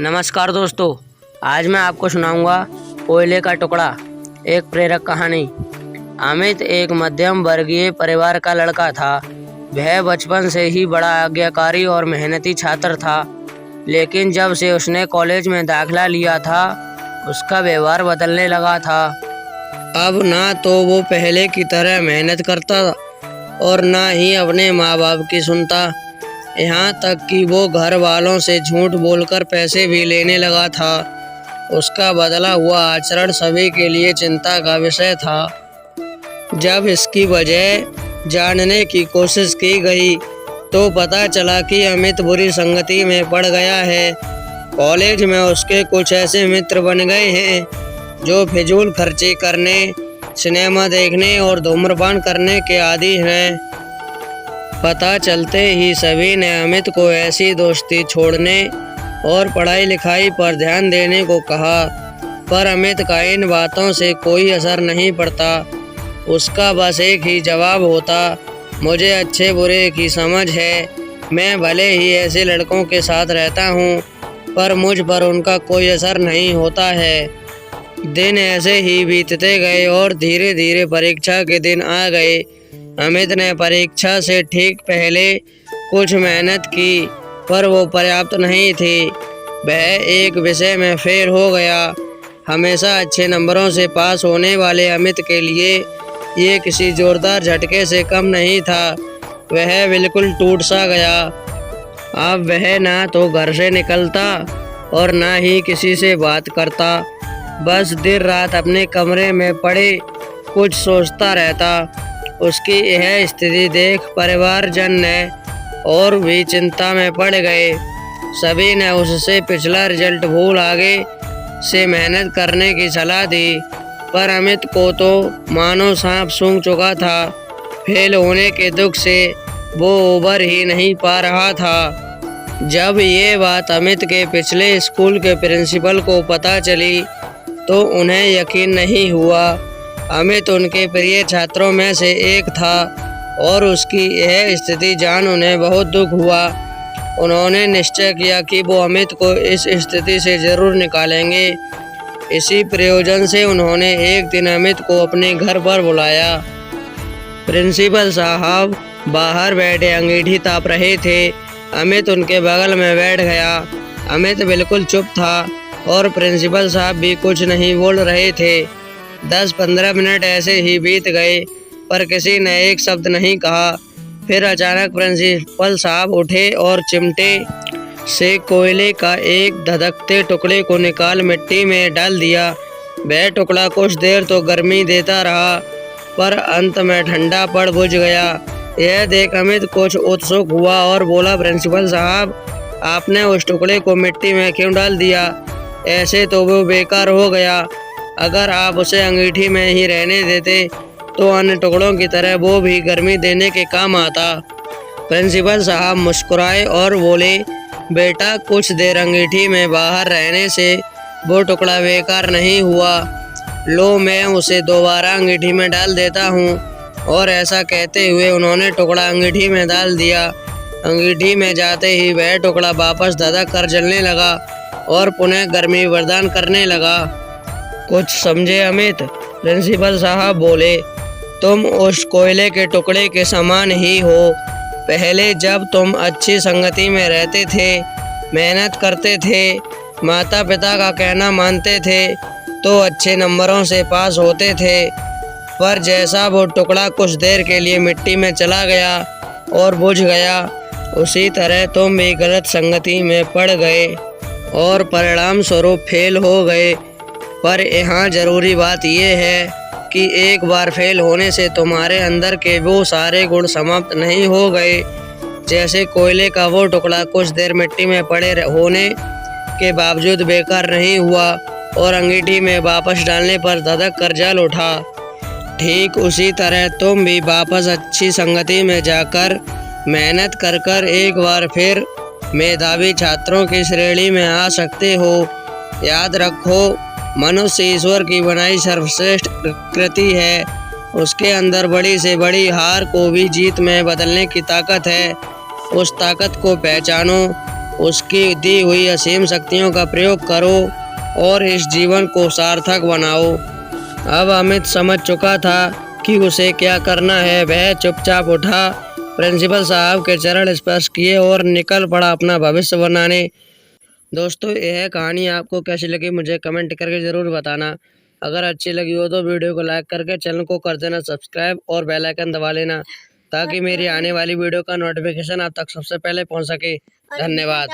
नमस्कार दोस्तों, आज मैं आपको सुनाऊंगा कोयले का टुकड़ा, एक प्रेरक कहानी। अमित एक मध्यम वर्गीय परिवार का लड़का था। वह बचपन से ही बड़ा आज्ञाकारी और मेहनती छात्र था, लेकिन जब से उसने कॉलेज में दाखिला लिया था, उसका व्यवहार बदलने लगा था। अब ना तो वो पहले की तरह मेहनत करता और ना ही अपने माँ बाप की सुनता। यहाँ तक कि वो घर वालों से झूठ बोलकर पैसे भी लेने लगा था। उसका बदला हुआ आचरण सभी के लिए चिंता का विषय था। जब इसकी वजह जानने की कोशिश की गई तो पता चला कि अमित बुरी संगति में पड़ गया है। कॉलेज में उसके कुछ ऐसे मित्र बन गए हैं जो फिजूल खर्ची करने, सिनेमा देखने और धूम्रपान करने के आदी हैं। पता चलते ही सभी ने अमित को ऐसी दोस्ती छोड़ने और पढ़ाई लिखाई पर ध्यान देने को कहा, पर अमित का इन बातों से कोई असर नहीं पड़ता। उसका बस एक ही जवाब होता, मुझे अच्छे बुरे की समझ है। मैं भले ही ऐसे लड़कों के साथ रहता हूँ, पर मुझ पर उनका कोई असर नहीं होता है। दिन ऐसे ही बीतते गए और धीरे धीरे परीक्षा के दिन आ गए। अमित ने परीक्षा से ठीक पहले कुछ मेहनत की, पर वो पर्याप्त नहीं थी। वह एक विषय में फेल हो गया। हमेशा अच्छे नंबरों से पास होने वाले अमित के लिए ये किसी जोरदार झटके से कम नहीं था। वह बिल्कुल टूट सा गया। अब वह ना तो घर से निकलता और ना ही किसी से बात करता। बस दिन रात अपने कमरे में पड़े कुछ सोचता रहता। उसकी यह स्थिति देख परिवारजन ने और भी चिंता में पड़ गए। सभी ने उससे पिछला रिजल्ट भूल आगे से मेहनत करने की सलाह दी, पर अमित को तो मानो सांप सूंघ चुका था। फेल होने के दुख से वो उबर ही नहीं पा रहा था। जब ये बात अमित के पिछले स्कूल के प्रिंसिपल को पता चली तो उन्हें यकीन नहीं हुआ। अमित उनके प्रिय छात्रों में से एक था और उसकी यह स्थिति जान उन्हें बहुत दुख हुआ। उन्होंने निश्चय किया कि वो अमित को इस स्थिति से जरूर निकालेंगे। इसी प्रयोजन से उन्होंने एक दिन अमित को अपने घर पर बुलाया। प्रिंसिपल साहब बाहर बैठे अंगीठी ताप रहे थे। अमित उनके बगल में बैठ गया। अमित बिल्कुल चुप था और प्रिंसिपल साहब भी कुछ नहीं बोल रहे थे। 10-15 मिनट ऐसे ही बीत गए, पर किसी ने एक शब्द नहीं कहा। फिर अचानक प्रिंसिपल साहब उठे और चिमटे से कोयले का एक धधकते टुकड़े को निकाल मिट्टी में डाल दिया। वह टुकड़ा कुछ देर तो गर्मी देता रहा, पर अंत में ठंडा पड़ बुझ गया। यह देख अमित कुछ उत्सुक हुआ और बोला, प्रिंसिपल साहब, आपने उस टुकड़े को मिट्टी में क्यों डाल दिया? ऐसे तो वो बेकार हो गया। अगर आप उसे अंगीठी में ही रहने देते तो अन्य टुकड़ों की तरह वो भी गर्मी देने के काम आता। प्रिंसिपल साहब मुस्कुराए और बोले, बेटा, कुछ देर अंगीठी में बाहर रहने से वो टुकड़ा बेकार नहीं हुआ। लो, मैं उसे दोबारा अंगीठी में डाल देता हूँ। और ऐसा कहते हुए उन्होंने टुकड़ा अंगीठी में डाल दिया। अंगीठी में जाते ही वह टुकड़ा वापस धधक कर जलने लगा और पुनः गर्मी प्रदान करने लगा। कुछ समझे अमित? प्रिंसिपल साहब बोले, तुम उस कोयले के टुकड़े के समान ही हो। पहले जब तुम अच्छी संगति में रहते थे, मेहनत करते थे, माता पिता का कहना मानते थे, तो अच्छे नंबरों से पास होते थे। पर जैसा वो टुकड़ा कुछ देर के लिए मिट्टी में चला गया और बुझ गया, उसी तरह तुम भी गलत संगति में पड़ गए और परिणाम स्वरूप फेल हो गए। पर यहाँ ज़रूरी बात यह है कि एक बार फेल होने से तुम्हारे अंदर के वो सारे गुण समाप्त नहीं हो गए। जैसे कोयले का वो टुकड़ा कुछ देर मिट्टी में पड़े होने के बावजूद बेकार नहीं हुआ और अंगीठी में वापस डालने पर धधक कर जल उठा, ठीक उसी तरह तुम भी वापस अच्छी संगति में जाकर मेहनत कर कर एक बार फिर मेधावी छात्रों की श्रेणी में आ सकते हो। याद रखो, मनुष्य ईश्वर की बनाई सर्वश्रेष्ठ कृति है। उसके अंदर बड़ी से बड़ी हार को भी जीत में बदलने की ताकत है। उस ताकत को पहचानो उसकी दी हुई असीम शक्तियों का प्रयोग करो और इस जीवन को सार्थक बनाओ। अब अमित समझ चुका था कि उसे क्या करना है। वह चुपचाप उठा, प्रिंसिपल साहब के चरण स्पर्श किए और निकल पड़ा अपना भविष्य बनाने। दोस्तों, यह कहानी आपको कैसी लगी मुझे कमेंट करके ज़रूर बताना। अगर अच्छी लगी हो तो वीडियो को लाइक करके चैनल को कर देना सब्सक्राइब और बेल आइकन दबा लेना, ताकि मेरी आने वाली वीडियो का नोटिफिकेशन आप तक सबसे पहले पहुंच सके। धन्यवाद।